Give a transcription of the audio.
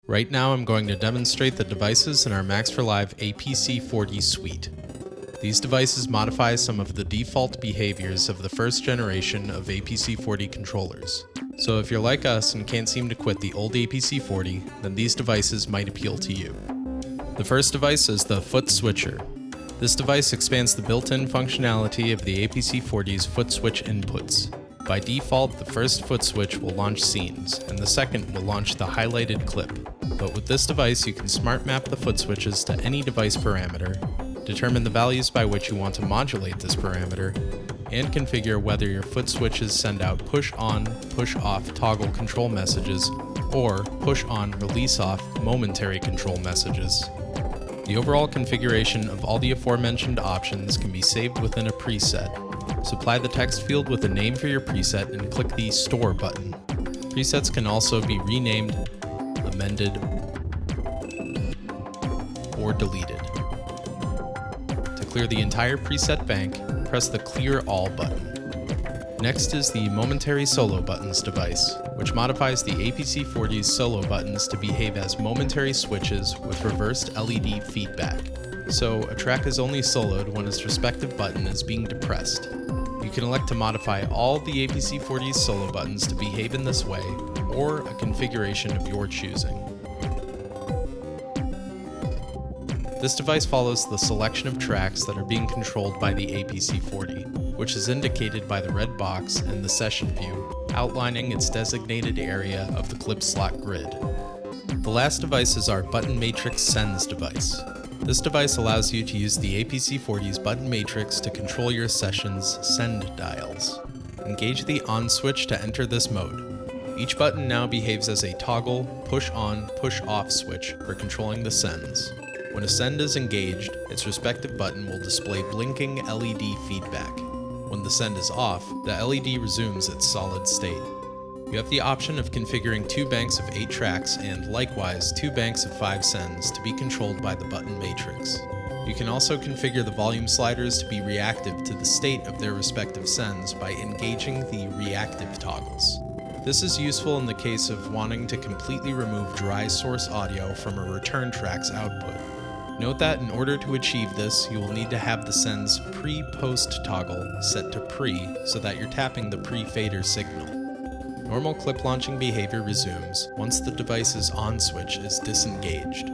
Right now I'm going to demonstrate the devices in our Max for Live APC40 suite. These devices modify some of the default behaviors of the first generation of APC40 controllers. So if you're like us and can't seem to quit the old APC40, then these devices might appeal to you. The first device is the foot switcher. This device expands the built-in functionality of the APC40's foot switch inputs. By default, the first foot switch will launch scenes, and the second will launch the highlighted clip. But with this device, you can smart map the foot switches to any device parameter, determine the values by which you want to modulate this parameter, and configure whether your foot switches send out push-on, push-off toggle control messages, or push-on, release-off momentary control messages. The overall configuration of all the aforementioned options can be saved within a preset. Supply the text field with a name for your preset and click the Store button. Presets can also be renamed, amended, or deleted. To clear the entire preset bank, press the Clear All button. Next is the Momentary Solo Buttons device, which modifies the APC40's solo buttons to behave as momentary switches with reversed LED feedback. So a track is only soloed when its respective button is being depressed. You can elect to modify all the APC40's solo buttons to behave in this way, or a configuration of your choosing. This device follows the selection of tracks that are being controlled by the APC40, which is indicated by the red box in the session view, outlining its designated area of the clip slot grid. The last device is our Button Matrix Sends device. This device allows you to use the APC40's button matrix to control your session's send dials. Engage the on switch to enter this mode. Each button now behaves as a toggle push-on, push-off switch for controlling the sends. When a send is engaged, its respective button will display blinking LED feedback. When the send is off, the LED resumes its solid state. You have the option of configuring 2 banks of 8 tracks and, likewise, 2 banks of 5 sends to be controlled by the button matrix. You can also configure the volume sliders to be reactive to the state of their respective sends by engaging the reactive toggles. This is useful in the case of wanting to completely remove dry source audio from a return track's output. Note that in order to achieve this, you will need to have the sends pre-post toggle set to pre so that you're tapping the pre-fader signal. Normal clip launching behavior resumes once the device's on switch is disengaged.